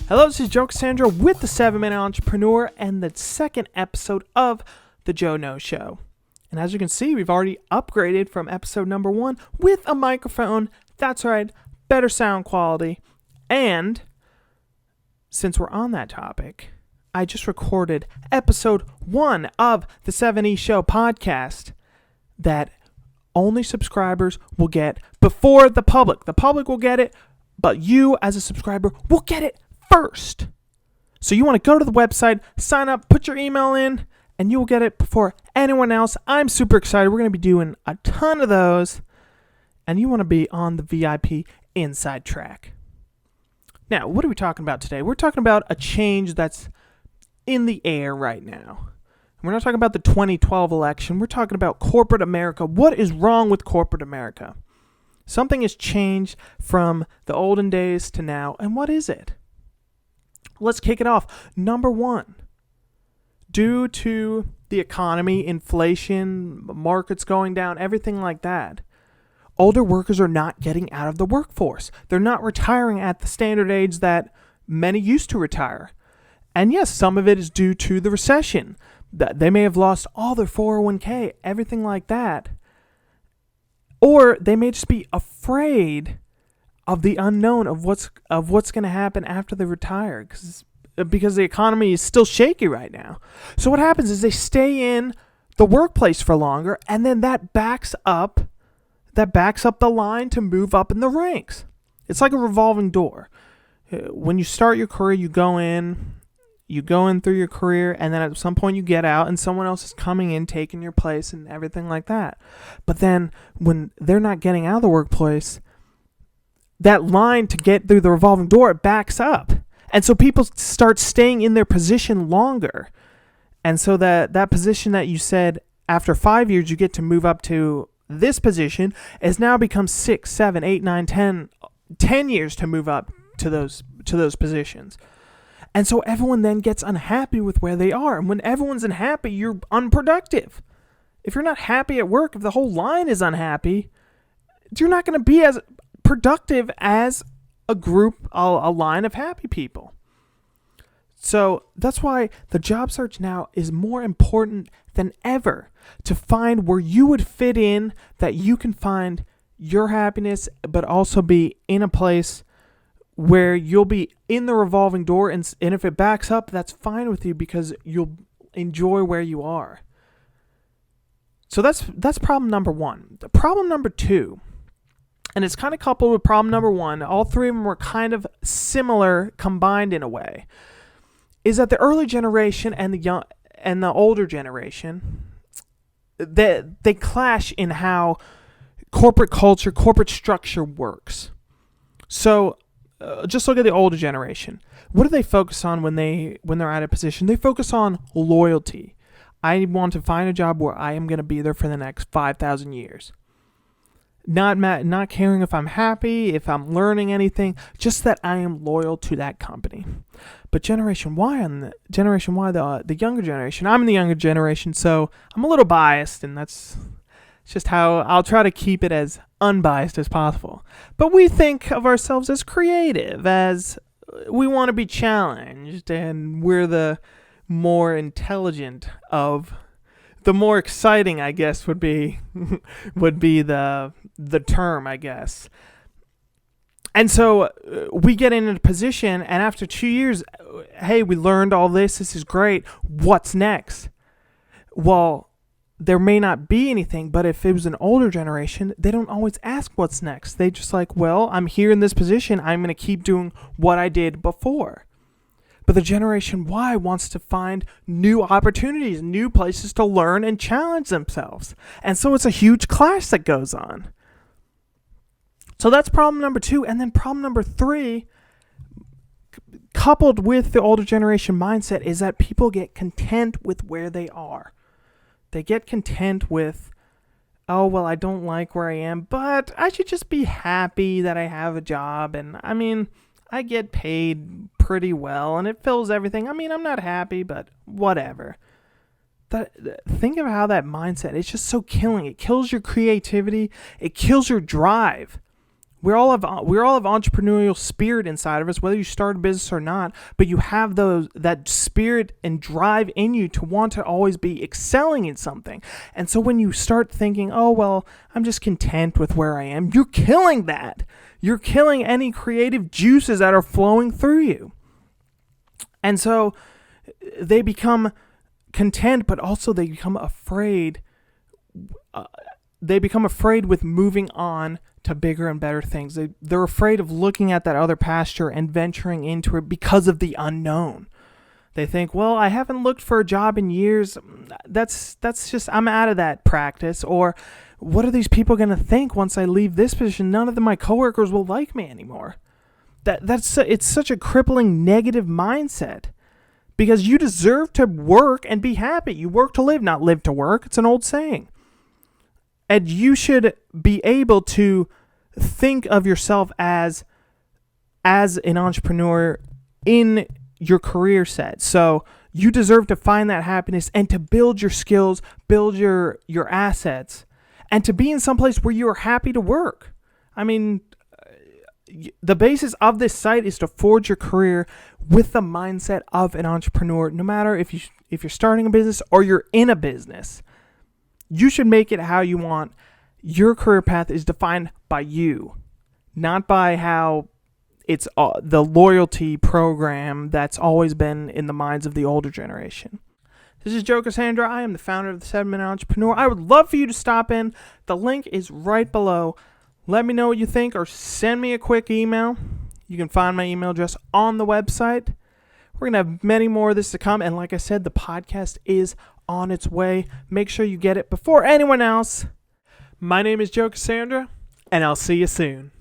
Hello, this is Joe Cassandra with the 7-Minute Entrepreneur and the second episode of The Joe No Show. And as you can see, we've already upgraded from episode number 1 with a microphone. That's right, better sound quality. And since we're on that topic, I just recorded episode 1 of the 7E Show podcast that only subscribers will get before the public. The public will get it, but you as a subscriber will get it first. So you want to go to the website, sign up, put your email in, and you will get it before anyone else. I'm super excited. We're going to be doing a ton of those, and you want to be on the VIP inside track. Now, what are we talking about today? We're talking about a change that's in the air right now. We're not talking about the 2012 election. We're talking about corporate America. What is wrong with corporate America? Something has changed from the olden days to now, and what is it? Let's kick it off. Number 1, due to the economy, inflation, markets going down, everything like that, older workers are not getting out of the workforce. They're not retiring at the standard age that many used to retire. And yes, some of it is due to the recession. They may have lost all their 401k, everything like that. Or they may just be afraid of the unknown of what's going to happen after they retire, because the economy is still shaky right now. So what happens is they stay in the workplace for longer, and then that backs up the line to move up in the ranks. It's like a revolving door. When you start your career, you go in through your career, and then at some point you get out and someone else is coming in, taking your place and everything like that. But then when they're not getting out of the workplace, that line to get through the revolving door, it backs up. And so people start staying in their position longer. And so that position that you said after 5 years you get to move up to this position has now become 6, 7, 8, 9, 10 years to move up to those positions. And so everyone then gets unhappy with where they are. And when everyone's unhappy, you're unproductive. If you're not happy at work, if the whole line is unhappy, you're not going to be as productive as a group, a line of happy people. So that's why the job search now is more important than ever, to find where you would fit in, that you can find your happiness, but also be in a place where you'll be in the revolving door, and if it backs up, that's fine with you because you'll enjoy where you are. So that's problem number 1. The problem number 2, and it's kind of coupled with problem number 1, all three of them were kind of similar combined in a way, is that the early generation and the older generation, they clash in how corporate culture, corporate structure works. So just look at the older generation. What do they focus on when they're at a position? They focus on loyalty. I want to find a job where I am going to be there for the next 5,000 years. Not caring if I'm happy, if I'm learning anything, just that I am loyal to that company. But Generation Y, the younger generation, I'm in the younger generation, so I'm a little biased, and that's just how I'll try to keep it as unbiased as possible. But we think of ourselves as creative, as we want to be challenged, and we're the more intelligent of the more exciting, I guess, would be the term, I guess. And so we get in a position, and after 2 years, hey, we learned all this. This is great. What's next? Well, there may not be anything, but if it was an older generation, they don't always ask what's next. They just like, well, I'm here in this position. I'm going to keep doing what I did before. But the Generation Y wants to find new opportunities, new places to learn and challenge themselves. And so it's a huge clash that goes on. So that's problem number 2. And then problem number 3, coupled with the older generation mindset, is that people get content with where they are. They get content with, oh, well, I don't like where I am, but I should just be happy that I have a job. And I mean, I get paid pretty well and it fills everything. I mean, I'm not happy, but whatever. Think of how that mindset is just so killing. It kills your creativity. It kills your drive. We all have entrepreneurial spirit inside of us, whether you start a business or not. But you have that spirit and drive in you to want to always be excelling in something. And so when you start thinking, "Oh well, I'm just content with where I am," you're killing that. You're killing any creative juices that are flowing through you. And so they become content, but also they become afraid. They become afraid with moving on to bigger and better things. They're afraid of looking at that other pasture and venturing into it because of the unknown. They think, well, I haven't looked for a job in years. That's just, I'm out of that practice. Or what are these people going to think once I leave this position? None of my coworkers will like me anymore. It's such a crippling negative mindset, because you deserve to work and be happy. You work to live, not live to work. It's an old saying. And you should be able to think of yourself as an entrepreneur in your career set. So you deserve to find that happiness and to build your skills, build your assets, and to be in some place where you are happy to work. I mean, the basis of this site is to forge your career with the mindset of an entrepreneur. No matter if you're starting a business or you're in a business, you should make it how you want. Your career path is defined by you, not by how it's the loyalty program that's always been in the minds of the older generation. This is Joe Cassandra. I am the founder of the 7-Minute Entrepreneur. I would love for you to stop in. The link is right below. Let me know what you think, or send me a quick email. You can find my email address on the website. We're going to have many more of this to come. And like I said, the podcast is on its way. Make sure you get it before anyone else. My name is Joe Cassandra, and I'll see you soon.